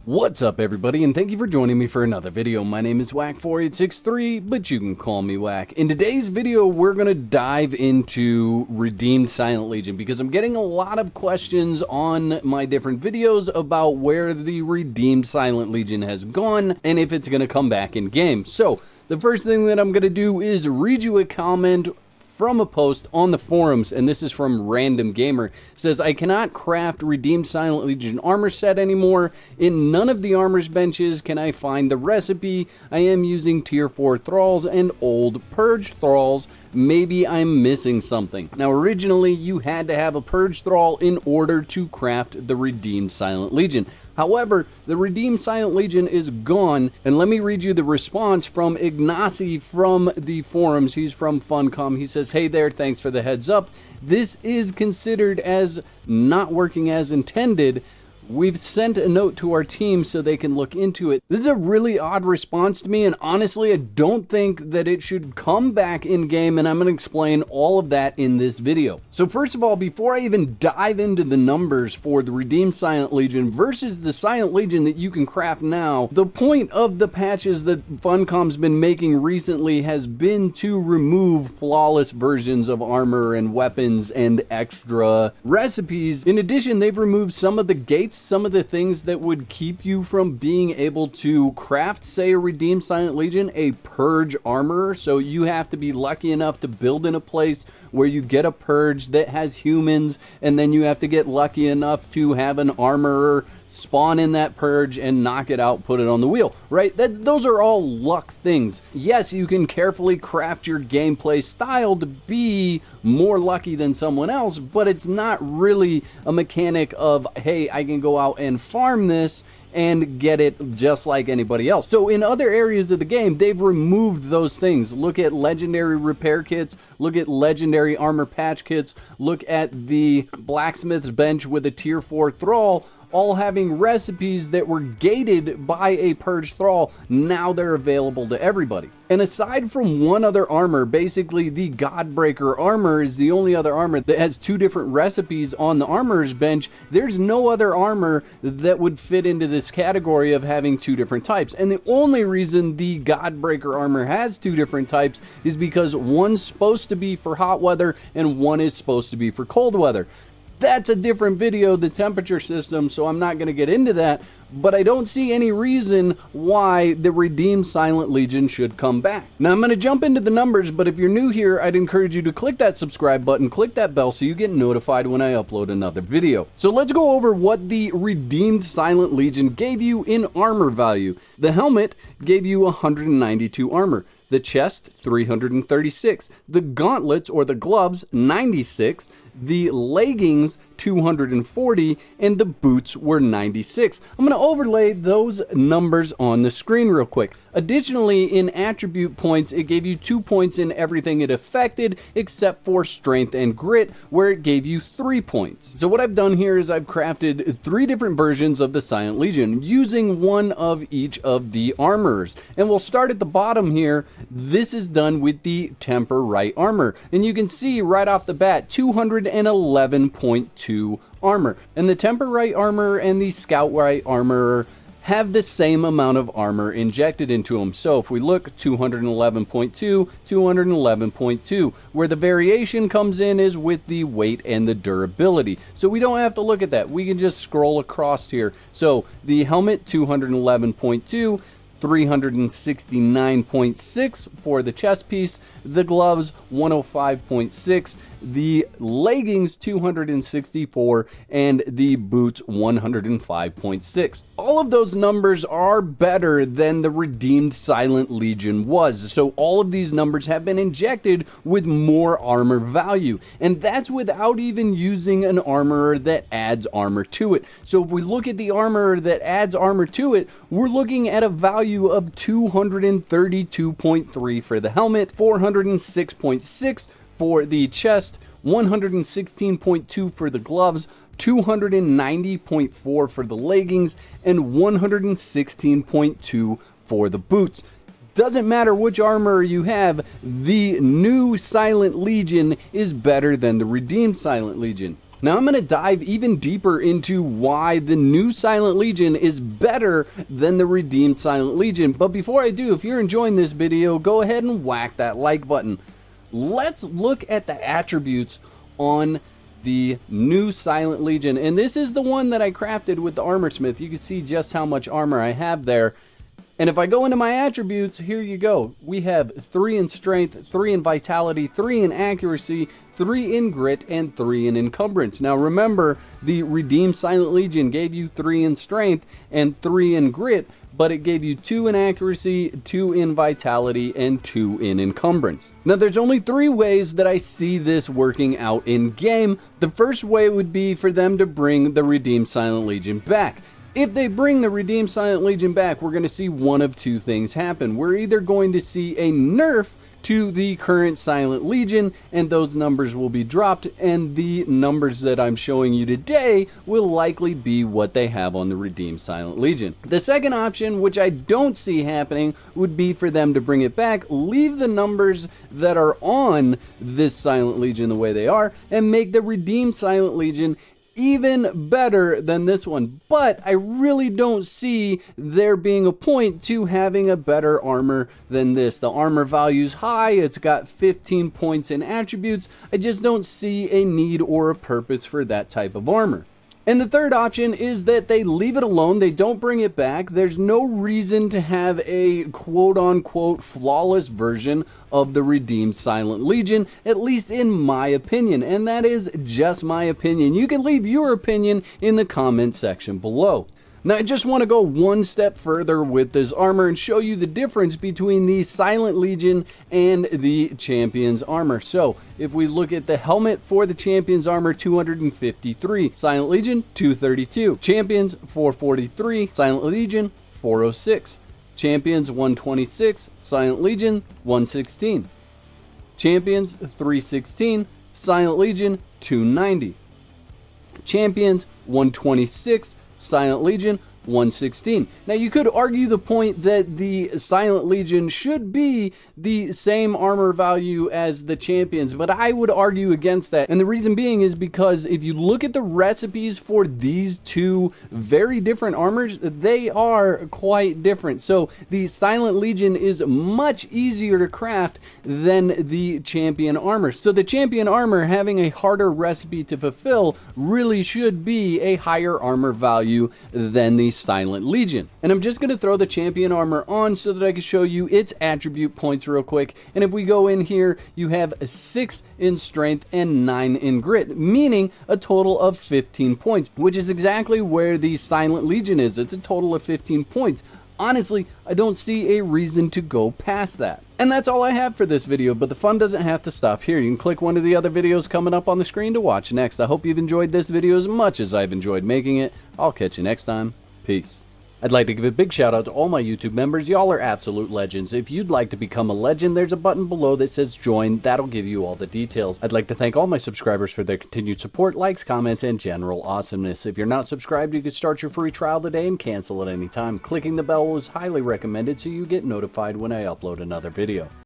What's up everybody, and thank you for joining me for another video. My name is Whack4863, but you can call me Whack. In today's video, we're going to dive into Redeemed Silent Legion because I'm getting a lot of questions on my different videos about where the Redeemed Silent Legion has gone and if it's going to come back in game. So the first thing that I'm going to do is read you a comment from a post on the forums, and this is from Random Gamer. It says, I cannot craft Redeemed Silent Legion armor set anymore. In none of the armor's benches can I find the recipe. I am using tier 4 thralls and old purge thralls. Maybe I'm missing something. Now originally you had to have a purge thrall in order to craft the Redeemed Silent Legion. However, the Redeemed Silent Legion is gone, and let me read you the response from Ignacy from the forums. He's from Funcom. He says, hey there, thanks for the heads up. This is considered as not working as intended. We've sent a note to our team so they can look into it. This is a really odd response to me, and honestly, I don't think that it should come back in game, and I'm going to explain all of that in this video. So first of all, before I even dive into the numbers for the Redeemed Silent Legion versus the Silent Legion that you can craft now, the point of the patches that Funcom's been making recently has been to remove flawless versions of armor and weapons and extra recipes. In addition, they've removed some of the gates, some of the things that would keep you from being able to craft, say, a Redeemed Silent Legion, a purge armorer. So you have to be lucky enough to build in a place where you get a purge that has humans, and then you have to get lucky enough to have an armorer spawn in that purge and knock it out, put it on the wheel, right? Those are all luck things. Yes, you can carefully craft your gameplay style to be more lucky than someone else, but it's not really a mechanic of, hey, I can go out and farm this and get it just like anybody else. So in other areas of the game, they've removed those things. Look at legendary repair kits, look at legendary armor patch kits, look at the blacksmith's bench with a tier 4 thrall, all having recipes that were gated by a purge thrall. Now they're available to everybody. And aside from one other armor, basically the Godbreaker armor is the only other armor that has two different recipes on the armorer's bench. There's no other armor that would fit into this category of having two different types. And the only reason the Godbreaker armor has two different types is because one's supposed to be for hot weather and one is supposed to be for cold weather. That's a different video, the temperature system, so I'm not going to get into that, but I don't see any reason why the Redeemed Silent Legion should come back. Now I'm going to jump into the numbers, but if you're new here, I'd encourage you to click that subscribe button, click that bell so you get notified when I upload another video. So let's go over what the Redeemed Silent Legion gave you in armor value. The helmet gave you 192 armor. The chest, 336. The gauntlets, or the gloves, 96. The leggings, 240. And the boots were 96. I'm going to overlay those numbers on the screen real quick. Additionally, in attribute points, it gave you 2 points in everything it affected, except for strength and grit, where it gave you 3 points. So what I've done here is I've crafted 3 different versions of the Silent Legion, using one of each of the armorers. And we'll start at the bottom here. This is done with the Temper Right armor, and you can see right off the bat 211.2 armor, and the Temper Right armor and the Scout Right armor have the same amount of armor injected into them. So if we look, 211.2, 211.2, where the variation comes in is with the weight and the durability. So we don't have to look at that. We can just scroll across here. So the helmet, 211.2, 369.6 for the chest piece, the gloves 105.6, the leggings 264, and the boots 105.6. All of those numbers are better than the Redeemed Silent Legion was, so all of these numbers have been injected with more armor value, and that's without even using an armorer that adds armor to it. So if we look at the armorer that adds armor to it, we're looking at a value of 232.3 for the helmet, 406.6 for the chest, 116.2 for the gloves, 290.4 for the leggings, and 116.2 for the boots. Doesn't matter which armor you have, the new Silent Legion is better than the Redeemed Silent Legion. Now I'm going to dive even deeper into why the new Silent Legion is better than the redeemed Silent Legion. But before I do, if you're enjoying this video, go ahead and whack that like button. Let's look at the attributes on the new Silent Legion. And this is the one that I crafted with the Armor Smith. You can see just how much armor I have there. And if I go into my attributes, here you go. We have 3 in strength, 3 in vitality, 3 in accuracy, 3 in grit, and 3 in encumbrance. Now remember, the redeemed Silent Legion gave you 3 in strength and 3 in grit, but it gave you 2 in accuracy, 2 in vitality, and 2 in encumbrance. Now there's only 3 ways that I see this working out in game. The first way would be for them to bring the redeemed Silent Legion back. If they bring the redeemed Silent Legion back, we're going to see one of 2 things happen. We're either going to see a nerf to the current Silent Legion, and those numbers will be dropped, and the numbers that I'm showing you today will likely be what they have on the redeemed Silent Legion. The second option, which I don't see happening, would be for them to bring it back, leave the numbers that are on this Silent Legion the way they are, and make the redeemed Silent Legion even better than this one. But I really don't see there being a point to having a better armor than this. The armor value's high, it's got 15 points in attributes. I just don't see a need or a purpose for that type of armor. And the third option is that they leave it alone, they don't bring it back. There's no reason to have a quote-unquote flawless version of the redeemed Silent Legion, at least in my opinion, and that is just my opinion. You can leave your opinion in the comment section below. Now I just want to go one step further with this armor and show you the difference between the Silent Legion and the Champion's armor. So if we look at the helmet for the Champion's armor, 253, Silent Legion 232, Champion's 443, Silent Legion 406, Champion's 126, Silent Legion 116, Champion's 316, Silent Legion 290, Champion's 126, Silent Legion 116. Now you could argue the point that the Silent Legion should be the same armor value as the Champions, but I would argue against that. And the reason being is because if you look at the recipes for these 2 very different armors, they are quite different. So the Silent Legion is much easier to craft than the Champion armor. So the Champion armor having a harder recipe to fulfill really should be a higher armor value than the Silent Legion. And I'm just going to throw the Champion armor on so that I can show you its attribute points real quick. And if we go in here, you have 6 in strength and 9 in grit, meaning a total of 15 points, which is exactly where the Silent Legion is. It's a total of 15 points. Honestly, I don't see a reason to go past that. And that's all I have for this video, but the fun doesn't have to stop here. You can click one of the other videos coming up on the screen to watch next. I hope you've enjoyed this video as much as I've enjoyed making it. I'll catch you next time. Peace. I'd like to give a big shout out to all my YouTube members. Y'all are absolute legends. If you'd like to become a legend, there's a button below that says join. That'll give you all the details. I'd like to thank all my subscribers for their continued support, likes, comments, and general awesomeness. If you're not subscribed, you can start your free trial today and cancel at any time. Clicking the bell is highly recommended so you get notified when I upload another video.